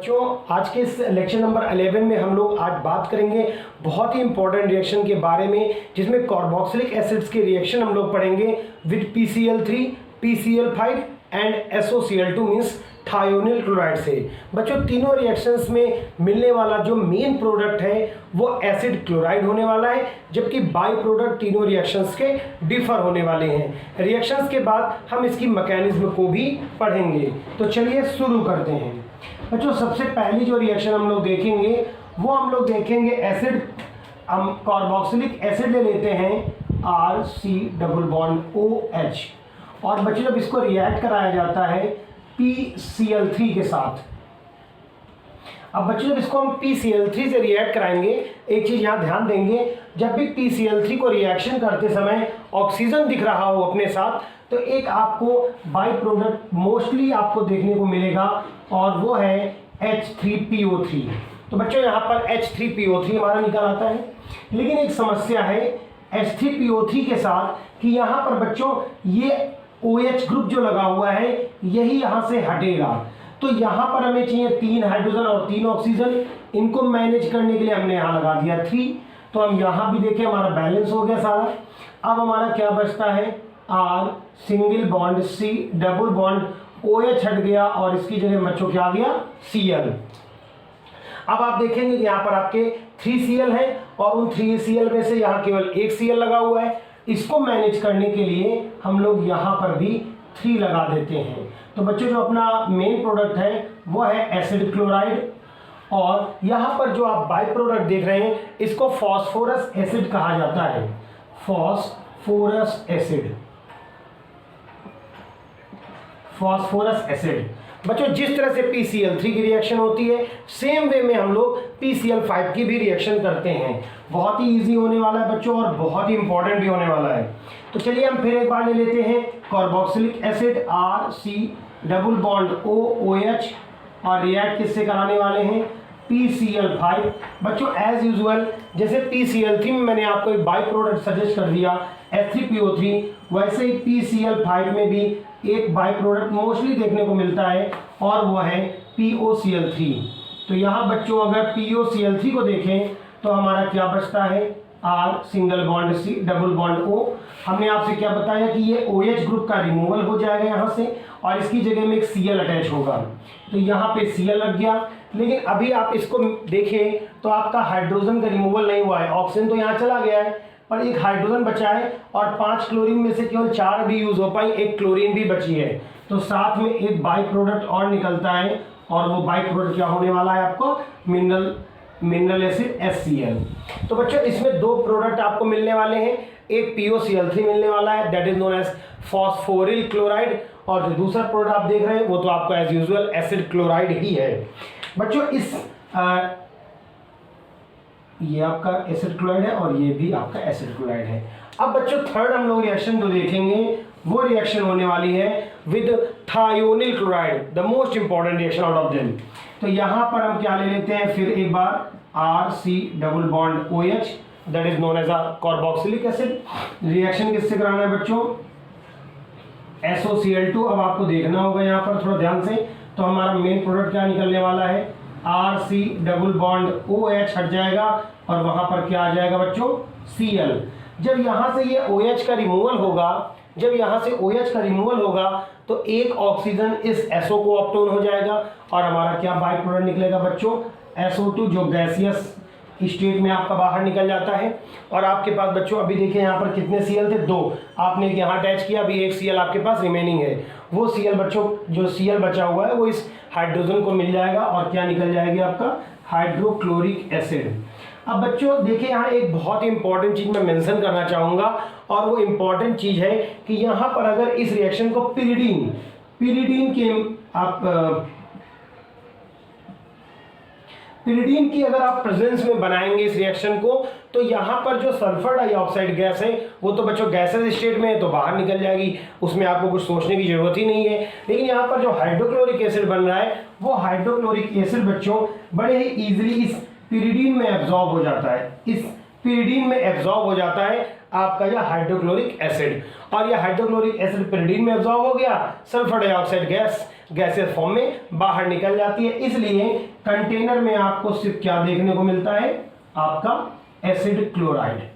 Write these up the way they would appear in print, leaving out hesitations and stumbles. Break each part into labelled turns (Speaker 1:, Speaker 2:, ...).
Speaker 1: बच्चों आज के इस लेक्चर नंबर 11 में हम लोग आज बात करेंगे बहुत ही इंपॉर्टेंट रिएक्शन के बारे में, जिसमें कार्बोक्सिलिक एसिड्स के रिएक्शन हम लोग पढ़ेंगे with PCl3, PCl5 and SOCl2 means thionyl chloride से। बच्चों तीनों रिएक्शंस में मिलने वाला जो मेन प्रोडक्ट है वो एसिड क्लोराइड होने वाला है, जबकि बाई प्रोडक्ट तीनों रिएक्शंस के डिफर होने वाले हैं। रिएक्शंस के बाद हम इसकी मैकेनिज्म को भी पढ़ेंगे। तो चलिए शुरू करते हैं। बच्चों सबसे पहली जो रिएक्शन हम लोग देखेंगे वो हम लोग देखेंगे एसिड, हम कार्बोक्सिलिक एसिड ले लेते हैं RC डबल बॉन्ड OH, और बच्चों जब इसको रिएक्ट कराया जाता है PCl3 के साथ। अब बच्चों जब इसको हम PCl3 से रिएक्ट कराएंगे, एक चीज यहाँ ध्यान देंगे, जब भी PCl3 को रिएक्शन करते समय ऑक्सीजन दिख रहा हो अपने साथ, तो एक आपको बाई प्रोडक्ट मोस्टली आपको देखने को मिलेगा और वो है H3PO3। तो बच्चों यहाँ पर H3PO3 हमारा निकल आता है, लेकिन एक समस्या है H3PO3 के साथ कि यहाँ पर बच्चों ये OH ग्रुप जो लगा हुआ है यही यहाँ से हटेगा। तो यहाँ पर हमें चाहिए 3 हाइड्रोजन और 3 ऑक्सीजन, इनको मैनेज करने के लिए हमने यहाँ लगा दिया 3। तो हम यहाँ भी देखें हमारा बैलेंस हो गया सारा। अब हमारा क्या बचता है R single bond C double bond OH हट गया और इसकी जगह बच्चों क्या आ गया Cl। अब आप देखेंगे कि यहाँ पर आपके 3Cl है और उन 3Cl में से यहाँ केवल एक Cl लगा हुआ है। इसको मैनेज करने के लिए हम लोग यहाँ पर भी 3 लगा देते हैं। तो बच्चों जो अपना मेन प्रोडक्ट है वो है एसिड क्लोराइड, और यहाँ पर जो आप बाई प्रोडक्ट देख रहे हैं इसको फॉस्फोरस एसिड कहा जाता है। Phosphorous acid, phosphorous acid. बच्चों जिस तरह से PCl3 की रिएक्शन होती है सेम वे में हम लोग PCl5 की भी रिएक्शन करते हैं। बहुत ही इजी होने वाला है बच्चों और बहुत ही इंपॉर्टेंट भी होने वाला है। तो चलिए हम फिर एक बार ले लेते हैं carboxylic acid RC double bond OH, और रिएक्ट किससे कराने वाले हैं PCl5। बच्चों एज यूजुअल जैसे PCl3 में मैंने आपको एक बाई प्रोडक्ट सजेस्ट कर दिया H3PO3, वैसे ही PCl5 में भी एक बाई प्रोडक्ट मोस्टली देखने को मिलता है और वो है POCl3। तो यहाँ बच्चों अगर POCl3 को देखें तो हमारा क्या बचता है R single bond C double bond O। हमने आपसे क्या बताया कि ये OH ग्रुप का रिमूवल हो जाएगा यहाँ से और इसकी जगह में एक Cl अटैच होगा। तो यहाँ पे Cl लग गया, लेकिन अभी आप इसको देखें तो आपका हाइड्रोजन का रिमूवल नहीं हुआ है। ऑक्सीजन तो यहाँ चला गया है पर एक हाइड्रोजन बचा है और 5 क्लोरीन में से केवल 4 भी यूज हो पाई, एक क्लोरीन भी बची है। तो साथ में एक बाई प्रोडक्ट और निकलता है और वो बाई प्रोडक्ट क्या होने वाला है आपको मिनरल एसिड HCl। तो बच्चों इसमें 2 प्रोडक्ट आपको मिलने वाले हैं, एक POCl3 मिलने वाला है that is known as phosphoryl chloride, और जो दूसरा प्रोडक्ट आप देख रहे हैं वो तो आपका एज यूजुअल एसिड क्लोराइड ही है। बच्चों इस ये आपका एसिड क्लोराइड है और ये भी आपका एसिड क्लोराइड है। अब बच्चों थर्ड हम लोग रिएक्शन जो देखेंगे वो रिएक्शन होने वाली है with thionyl chloride, the most important reaction out of them. तो यहाँ पर हम क्या ले लेते हैं फिर एक बार RC double bond OH that is known as a carboxylic acid. Reaction किससे कराना है बच्चों SOCl2। अब आपको देखना होगा यहाँ पर थोड़ा ध्यान से, तो हमारा मेन प्रोडक्ट क्या निकलने वाला है RC डबल बॉन्ड OH हट जाएगा और वहां पर क्या आ जाएगा बच्चों Cl। जब यहां से ये OH का रिमूवल होगा, जब यहां से OH का रिमूवल होगा तो एक ऑक्सीजन इस SO को अपटोन हो जाएगा और हमारा क्या बाई प्रोडक्ट निकलेगा बच्चों SO2, जो गैसियस स्टेट में आपका बाहर निकल जाता है। और आपके पास बच्चों अभी देखिए यहाँ पर कितने Cl थे, 2, आपने यहाँ अटैच किया, अभी एक Cl आपके पास रिमेनिंग है। वो Cl बच्चों जो Cl बचा हुआ है वो इस हाइड्रोजन को मिल जाएगा और क्या निकल जाएगी आपका हाइड्रोक्लोरिक एसिड। अब बच्चों देखिए यहाँ एक बहुत ही इंपॉर्टेंट चीज मैं मेंशन करना चाहूंगा, और वो इंपॉर्टेंट चीज है कि यहाँ पर अगर इस रिएक्शन को पिरिडीन की अगर आप प्रेजेंस में बनाएंगे इस रिएक्शन को, तो यहाँ पर जो सल्फर डाइऑक्साइड गैस है वो तो बच्चों गैसेस स्टेट में है तो बाहर निकल जाएगी, उसमें आपको कुछ सोचने की जरूरत ही नहीं है। लेकिन यहाँ पर जो हाइड्रोक्लोरिक एसिड बन रहा है वो हाइड्रोक्लोरिक एसिड बच्चों बड़े ही इजीली इस पिरिडीन में एब्जॉर्ब हो जाता है, इस पिरिडीन में एब्जॉर्ब हो जाता है आपका यह हाइड्रोक्लोरिक एसिड, और यह हाइड्रोक्लोरिक एसिड पिरिडीन में एब्जॉर्ब हो गया, sulphur dioxide gas gases form में बाहर निकल जाती है। इसलिए कंटेनर में आपको सिर्फ क्या देखने को मिलता है, आपका एसिड क्लोराइड।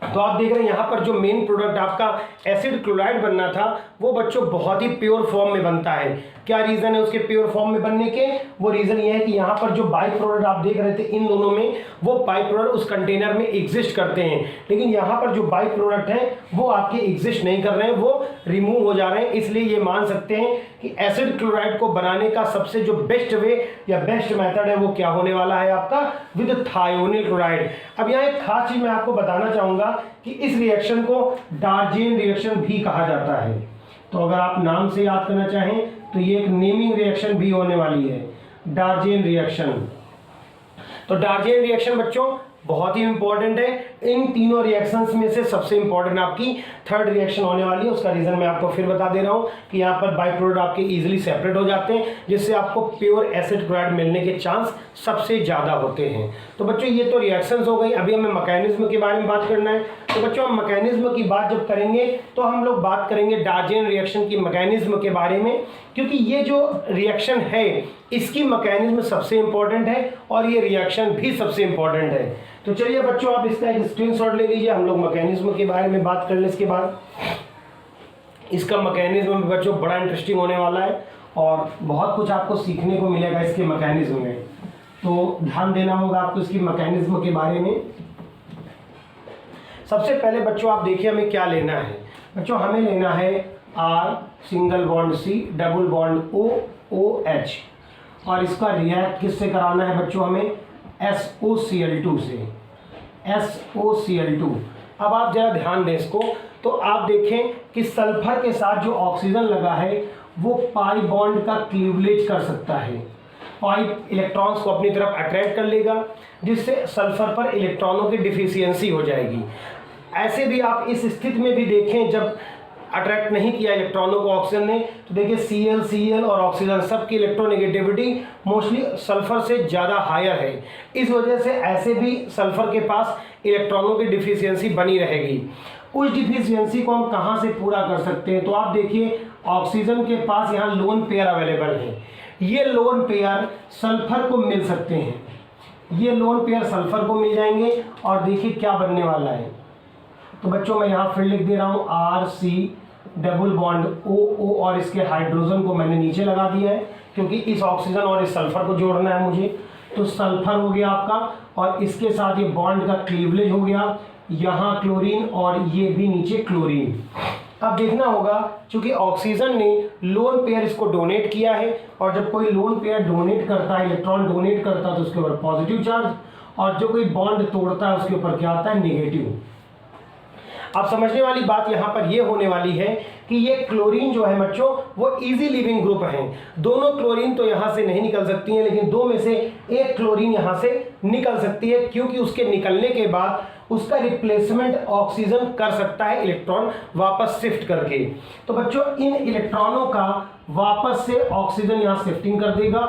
Speaker 1: तो आप देख रहे हैं यहाँ पर जो मेन प्रोडक्ट आपका एसिड क्लोराइड बनना था वो बच्चों बहुत ही प्योर फॉर्म में बनता है। क्या रीजन है उसके प्योर फॉर्म में बनने के? वो रीजन ये है कि यहाँ पर जो बाई प्रोडक्ट आप देख रहे थे इन दोनों में, वो बाई प्रोडक्ट उस कंटेनर में एग्जिस्ट करते हैं, लेकिन यहाँ पर जो बाई प्रोडक्ट हैं वो आपके एग्जिस्ट नहीं कर रहे हैं, वो रिमूव हो जा रहे हैं। इसलिए ये मान सकते हैं कि एसिड क्लोराइड को बनाने का सबसे जो बेस्ट वे या बेस्ट मेथड है वो क्या होने वाला है आपका, विद थायोनिल क्लोराइड। अब यहाँ एक खास चीज मैं आपको बताना चाहूंगा कि इस रिएक्शन को डार्जेन रिएक्शन भी कहा जाता है। तो अगर आप नाम से याद करना चाहें तो ये एक नेमिंग रिएक्शन भी होने वाली है, डार्जेन रिएक्शन। तो डार्जेन रिएक्शन बच्चों बहुत ही इंपॉर्टेंट है। इन तीनों रिएक्शंस में से सबसे इंपॉर्टेंट आपकी थर्ड रिएक्शन होने वाली है। उसका रीजन मैं आपको फिर बता दे रहा हूं कि यहाँ पर बाई प्रोडक्ट आपके इजीली सेपरेट हो जाते हैं, जिससे आपको प्योर एसिड क्लोराइड मिलने के चांस सबसे ज़्यादा होते हैं। तो बच्चों ये तो रिएक्शंस हो गई। अभी हमें मैकेनिज्म के बारे में बात करना है। तो बच्चों हम मैकेनिज्म की बात जब करेंगे तो हम लोग बात करेंगे डार्जेन रिएक्शन की मैकेनिज्म के बारे में, क्योंकि ये जो रिएक्शन है इसकी मैकेनिज्म सबसे इंपॉर्टेंट है और ये रिएक्शन भी सबसे इंपॉर्टेंट है। तो चलिए बच्चों आप इसका एक स्क्रीनशॉट ले लीजिए, हम लोग मैकेनिज्म के बारे में बात कर ले। इसके बाद इसका मैकेनिज्म बच्चों बड़ा इंटरेस्टिंग होने वाला है और बहुत कुछ आपको सीखने को मिलेगा इसके मैकेनिज्म में, तो ध्यान देना होगा आपको इसकी मैकेनिज्म के बारे में। सबसे पहले बच्चों आप देखिए हमें क्या लेना है। बच्चों हमें लेना है R single bond C double bond O OH, और इसका रिएक्ट किससे कराना है बच्चों, हमें SOCl2 से, SOCl2। अब आप जरा ध्यान दें इसको, तो आप देखें कि सल्फर के साथ जो ऑक्सीजन लगा है वो पाई बॉन्ड का क्लीवलेज कर सकता है, पाई इलेक्ट्रॉन्स को अपनी तरफ अट्रैक्ट कर लेगा, जिससे सल्फर पर इलेक्ट्रॉनों की डिफिशियंसी हो जाएगी। ऐसे भी आप इस स्थिति में भी देखें जब अट्रैक्ट नहीं किया इलेक्ट्रॉनों को ऑक्सीजन ने, तो देखिए Cl और ऑक्सीजन सबकी इलेक्ट्रोनेगेटिविटी मोस्टली सल्फर से ज़्यादा हायर है। इस वजह से ऐसे भी सल्फर के पास इलेक्ट्रॉनों की डिफिशियंसी बनी रहेगी। उस डिफिशियंसी को हम कहाँ से पूरा कर सकते हैं, तो आप देखिए ऑक्सीजन के पास यहाँ लोन पेयर अवेलेबल है, ये लोन पेयर सल्फर को मिल सकते हैं, ये लोन पेयर सल्फर को मिल जाएंगे और देखिए क्या बनने वाला है। तो बच्चों मैं यहाँ फिर लिख दे रहा हूँ RC डबल बॉन्ड OO, और इसके हाइड्रोजन को मैंने नीचे लगा दिया है क्योंकि इस ऑक्सीजन और इस सल्फर को जोड़ना है मुझे। तो सल्फर हो गया आपका, और इसके साथ ये बॉन्ड का क्लीवलेज हो गया, यहाँ क्लोरीन और ये भी नीचे क्लोरीन। अब देखना होगा क्योंकि ऑक्सीजन ने लोन पेयर इसको डोनेट किया है, और जब कोई लोन पेयर डोनेट करता है, इलेक्ट्रॉन डोनेट करता है, तो उसके ऊपर पॉजिटिव चार्ज, और जो कोई बॉन्ड तोड़ता है उसके ऊपर क्या आता है, नेगेटिव। अब समझने वाली बात यहाँ पर ये होने वाली है कि ये क्लोरीन जो है बच्चों वो इजी लिविंग ग्रुप हैं। दोनों क्लोरीन तो यहाँ से नहीं निकल सकती हैं, लेकिन दो में से एक क्लोरीन यहाँ से निकल सकती है, क्योंकि उसके निकलने के बाद उसका रिप्लेसमेंट ऑक्सीजन कर सकता है इलेक्ट्रॉन वापस शिफ्ट करके। तो बच्चों इन इलेक्ट्रॉनों का वापस से ऑक्सीजन यहाँ शिफ्टिंग कर देगा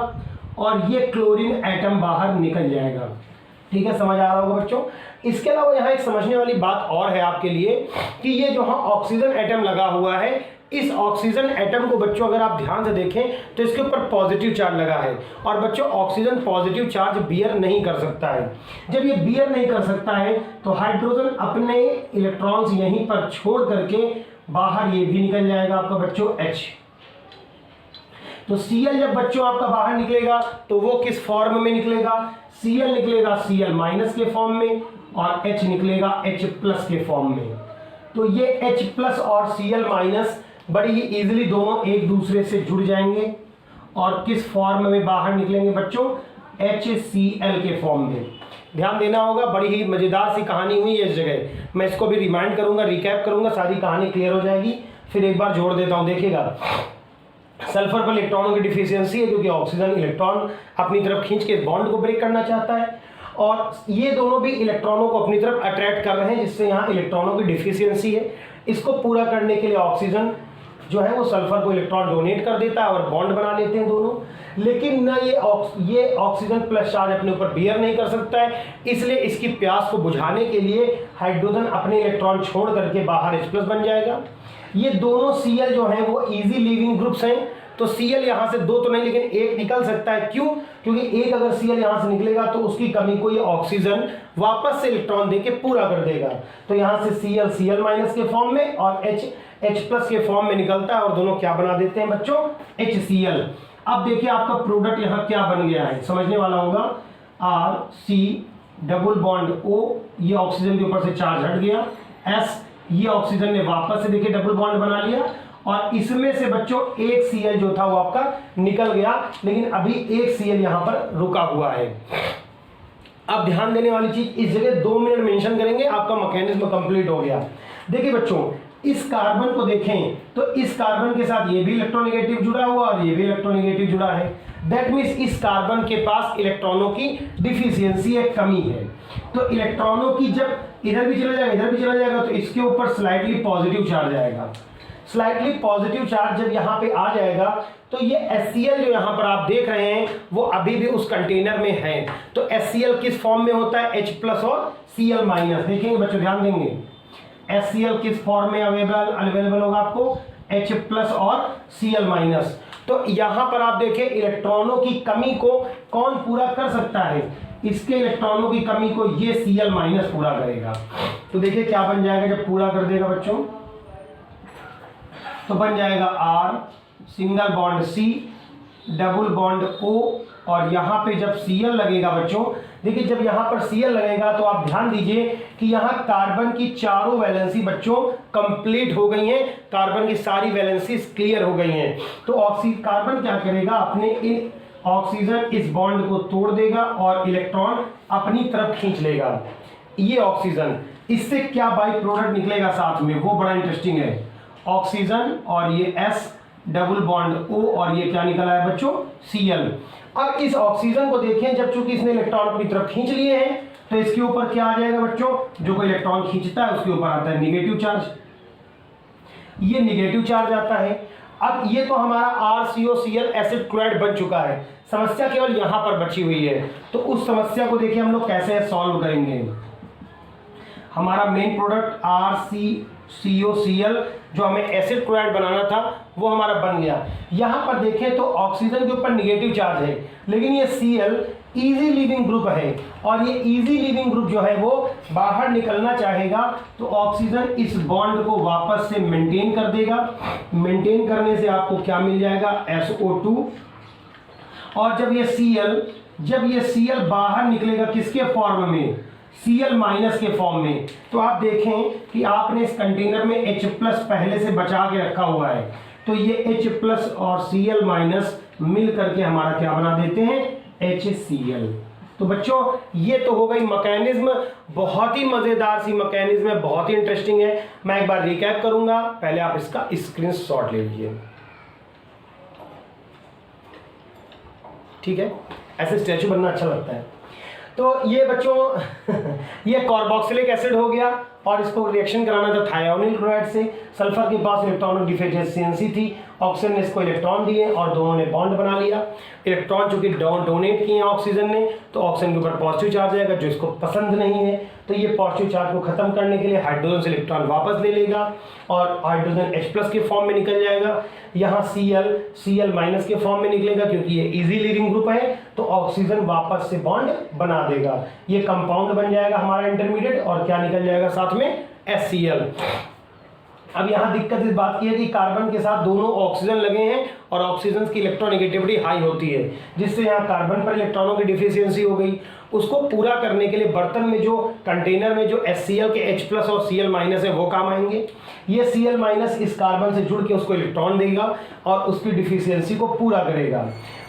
Speaker 1: और ये क्लोरीन एटम बाहर निकल जाएगा। ठीक है, समझ आ रहा होगा बच्चों। इसके अलावा यहाँ एक समझने वाली बात और है आपके लिए कि ये जो हाँ ऑक्सीजन एटम लगा हुआ है, इस ऑक्सीजन एटम को बच्चों अगर आप ध्यान से देखें तो इसके ऊपर पॉजिटिव चार्ज लगा है, और बच्चों ऑक्सीजन पॉजिटिव चार्ज बियर नहीं कर सकता है। जब ये बियर नहीं कर सकता है तो हाइड्रोजन अपने इलेक्ट्रॉन्स यहीं पर छोड़ करके बाहर ये भी निकल जाएगा आपका बच्चों H। तो Cl जब बच्चों आपका बाहर निकलेगा तो वो किस फॉर्म में निकलेगा, Cl निकलेगा Cl माइनस के फॉर्म में, और H निकलेगा H प्लस के फॉर्म में। तो ये H प्लस और Cl माइनस बड़ी ही इजीली दोनों एक दूसरे से जुड़ जाएंगे और किस फॉर्म में बाहर निकलेंगे बच्चों, HCl के फॉर्म में। ध्यान देना होगा, बड़ी ही मजेदार सी कहानी हुई है इस जगह। मैं इसको भी रिमाइंड करूंगा, रिकैप करूंगा, सारी कहानी क्लियर हो जाएगी। फिर एक बार जोड़ देता हूं, देखिएगा। सल्फर पर इलेक्ट्रॉनों की डिफिशियंसी है क्योंकि ऑक्सीजन इलेक्ट्रॉन अपनी तरफ खींच के बॉन्ड को ब्रेक करना चाहता है, और ये दोनों भी इलेक्ट्रॉनों को अपनी तरफ अट्रैक्ट कर रहे हैं, जिससे यहाँ इलेक्ट्रॉनों की डिफिशियंसी है। इसको पूरा करने के लिए ऑक्सीजन जो है वो सल्फर को इलेक्ट्रॉन डोनेट कर देता है और बॉन्ड बना लेते हैं दोनों। लेकिन ना ये ऑक्सीजन प्लस चार्ज अपने ऊपर बियर नहीं कर सकता है, इसलिए इसकी प्यास को बुझाने के लिए हाइड्रोजन अपने इलेक्ट्रॉन छोड़ करके बाहर H+ बन जाएगा। ये दोनों Cl जो हैं वो इजी लीविंग ग्रुप्स हैं, तो Cl यहाँ से दो तो नहीं लेकिन एक निकल सकता है। क्यों? क्योंकि एक अगर Cl यहाँ से निकलेगा तो उसकी कमी को ये ऑक्सीजन वापस से इलेक्ट्रॉन देके पूरा कर देगा। तो यहाँ से Cl Cl- के फॉर्म में और H+ के फॉर्म में निकलता है और दोनों क्या बना देते हैं बच्चों? HCl। अब देखिए आपका प्रोडक्ट यहाँ क्या बन गया है, समझने वाला होगा। RC डबल बॉन्ड O, ये ऑक्सीजन के ऊपर से चार्ज हट गया। S, ये ऑक्सीजन ने वापस से देखिए डबल बॉन्ड बना लिया और इसमें से बच्चों एक Cl जो था वो आपका निकल गया, लेकिन अभी एक Cl यहाँ पर रुका हुआ है। अब ध्यान देने वाली चीज, इस जगह 2 मिनट मेंशन करेंगे, आपका मैकेनिज्म कंप्लीट हो गया। देखिए बच्चों, इस कार्बन को देखें तो इस कार्बन के साथ ये भी इलेक्ट्रोनेगेटिव जुड़ा हुआ और ये भी इलेक्ट्रोनेगेटिव जुड़ा है। दैट मीन्स इस कार्बन के पास इलेक्ट्रॉनों की डिफिशियंसी, एक कमी है। तो इलेक्ट्रॉनों की जब इधर भी चला जाएगा इधर भी चला जाएगा तो इसके ऊपर स्लाइटली पॉजिटिव चार्ज आएगा। स्लाइटली पॉजिटिव चार्ज जब यहाँ पे आ जाएगा तो ये HCl जो यहाँ पर आप देख रहे हैं वो अभी भी उस कंटेनर में है। तो HCl किस फॉर्म में होता है? H+ और Cl-। देखेंगे बच्चों, ध्यान देंगे, HCl किस फॉर्म में अवेलेबल होगा आपको? H+ और Cl-। तो यहाँ पर आप देखें इलेक्ट्रॉनों की कमी को कौन पूरा कर सकता है? इसके इलेक्ट्रॉनों की कमी को ये Cl- पूरा करेगा। तो देखिए क्या बन जाएगा जब पूरा कर देगा बच्चों, तो बन जाएगा R single bond C double bond O और यहाँ पे जब Cl लगेगा बच्चों, देखिए जब यहाँ पर Cl लगेगा तो आप ध्यान दीजिए कि यहाँ कार्बन की चारों वैलेंसी बच्चों कंप्लीट हो गई हैं, कार्बन की सारी वैलेंसी क्लियर हो गई हैं। तो कार्बन क्या करेगा? अपने इन ऑक्सीजन इस बॉन्ड को तोड़ देगा और इलेक्ट्रॉन अपनी तरफ खींच लेगा। ये ऑक्सीजन, इससे क्या बाई प्रोडक्ट निकलेगा साथ में, वो बड़ा इंटरेस्टिंग है। ऑक्सीजन और ये S डबल बॉन्ड O और ये क्या निकला है बच्चों? Cl। अब इस ऑक्सीजन को देखें, जब चूंकि इसने इलेक्ट्रॉन अपनी तरफ खींच लिए हैं तो इसके ऊपर क्या आ जाएगा बच्चों? जो कोई इलेक्ट्रॉन खींचता है उसके ऊपर आता है निगेटिव चार्ज, ये निगेटिव चार्ज आता है। अब ये तो हमारा RCOCl एसिड क्लोराइड बन चुका है, समस्या केवल यहां पर बची हुई है। तो उस समस्या को देखिए हम लोग कैसे सॉल्व करेंगे। हमारा मेन प्रोडक्ट RCOCl जो हमें एसिड क्लोराइड बनाना था वो हमारा बन गया। यहाँ पर देखें तो ऑक्सीजन के ऊपर निगेटिव चार्ज है, लेकिन ये Cl इजी लिविंग ग्रुप है और ये इजी लिविंग ग्रुप जो है वो बाहर निकलना चाहेगा तो ऑक्सीजन इस बॉन्ड को वापस से मेंटेन कर देगा। मेंटेन करने से आपको क्या मिल जाएगा? SO2। और जब ये Cl बाहर निकलेगा किसके फॉर्म में? Cl- के फॉर्म में। तो आप देखें कि आपने इस कंटेनर में H+ पहले से बचा के रखा हुआ है, तो ये H+ और Cl- मिल करके हमारा क्या बना देते हैं? HCl। तो बच्चों ये तो हो गई मैकेनिज्म, बहुत ही मजेदार सी मैकेनिज्म है, बहुत ही इंटरेस्टिंग है। मैं एक बार रिकैप करूंगा, पहले आप इसका स्क्रीनशॉट ले लीजिए, ठीक है? ऐसे स्टैचू बनना अच्छा लगता है। तो ये बच्चों ये कार्बोक्सिलिक एसिड हो गया और इसको रिएक्शन कराना था थायोनिल क्लोराइड से। सल्फर के पास इलेक्ट्रॉनिक डिफिशियंसी थी, ऑक्सीजन ने इसको इलेक्ट्रॉन दिए और दोनों ने बॉन्ड बना लिया। इलेक्ट्रॉन चूंकि डोनेट किए ऑक्सीजन ने तो ऑक्सीजन के ऊपर पॉजिटिव चार्ज आएगा जो इसको पसंद नहीं है, तो ये पॉजिटिव चार्ज को खत्म करने के लिए हाइड्रोजन से इलेक्ट्रॉन वापस ले लेगा और हाइड्रोजन H+ के फॉर्म में निकल जाएगा। यहाँ Cl के फॉर्म में निकलेगा क्योंकि ये इजी लिविंग ग्रुप है, तो ऑक्सीजन वापस से बॉन्ड बना देगा। ये कंपाउंड बन जाएगा हमारा इंटरमीडिएट और क्या निकल जाएगा साथ में? HCl। अब यहाँ दिक्कत इस बात की है कि कार्बन के साथ दोनों ऑक्सीजन लगे हैं और ऑक्सीजन की इलेक्ट्रोनेगेटिविटी हाई होती है, जिससे यहाँ कार्बन पर इलेक्ट्रॉनों की डिफिशियंसी हो गई। उसको पूरा करने के लिए बर्तन में जो कंटेनर में जो HCl के H+ और Cl- है वो काम आएंगे। ये Cl- इस कार्बन से जुड़ के उसको इलेक्ट्रॉन देगा और उसकी डिफिशियंसी को पूरा करेगा।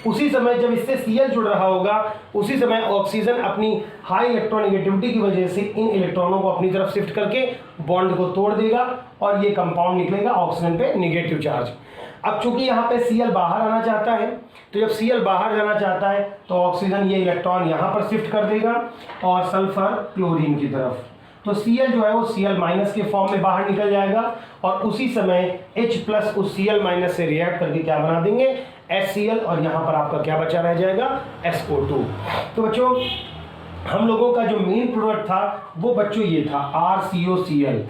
Speaker 1: उसी समय जब इससे Cl जुड़ रहा होगा उसी समय ऑक्सीजन अपनी हाई इलेक्ट्रोनेगेटिविटी की वजह से इन इलेक्ट्रॉनों को अपनी तरफ शिफ्ट करके बॉन्ड को तोड़ देगा और ये कंपाउंड निकलेगा ऑक्सीजन पे निगेटिव चार्ज। अब चूंकि यहाँ पे Cl बाहर आना चाहता है, तो जब Cl बाहर जाना चाहता है तो ऑक्सीजन ये इलेक्ट्रॉन यहाँ पर शिफ्ट कर देगा और सल्फर क्लोरीन की तरफ। तो Cl जो है वो Cl माइनस के फॉर्म में बाहर निकल जाएगा और उसी समय H प्लस उस Cl माइनस से रिएक्ट करके क्या बना देंगे HCl, और यहाँ पर आपका क्या बचा रह जाएगा SO2। तो बच्चों हम लोगों का जो मेन प्रोडक्ट था वो बच्चों ये था RCOCl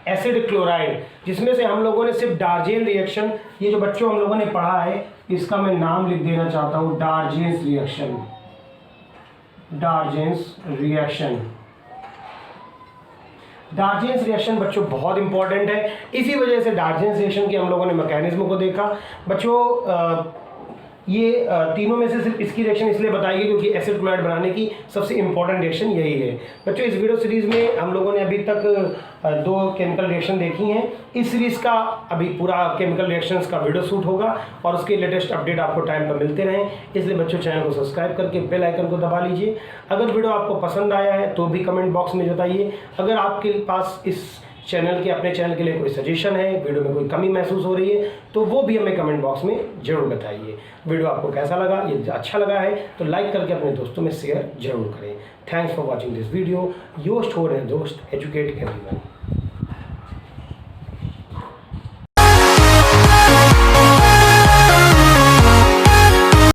Speaker 1: एसिड क्लोराइड, जिसमें से हम लोगों ने सिर्फ डार्जेन रिएक्शन, ये जो बच्चों हम लोगों ने पढ़ा है इसका मैं नाम लिख देना चाहता हूँ डार्जेंस रिएक्शन। डार्जेंस रिएक्शन, डार्जेंस रिएक्शन बच्चों बहुत इंपॉर्टेंट है। इसी वजह से डार्जेंस रिएक्शन के हम लोगों ने मैकेनिज्म को देखा। बच्चों ये तीनों में से सिर्फ इसकी रिएक्शन इसलिए बताएगी क्योंकि एसिड क्लोराइड बनाने की सबसे इंपॉर्टेंट रिएक्शन यही है। बच्चों इस वीडियो सीरीज में हम लोगों ने अभी तक 2 केमिकल रिएक्शन देखी हैं। इस सीरीज का अभी पूरा केमिकल रिएक्शंस का वीडियो शूट होगा और उसके लेटेस्ट अपडेट आपको टाइम पर मिलते रहें, इसलिए बच्चों चैनल को सब्सक्राइब करके बेल आइकन को दबा लीजिए। अगर वीडियो आपको पसंद आया है तो भी कमेंट बॉक्स में बताइए। अगर आपके पास इस चैनल के अपने चैनल के लिए कोई सजेशन है, वीडियो में कोई कमी महसूस हो रही है तो वो भी हमें कमेंट बॉक्स में जरूर बताइए। वीडियो आपको कैसा लगा, ये अच्छा लगा है तो लाइक करके अपने दोस्तों में शेयर जरूर करें। Thanks for watching this video. Your host educate everyone.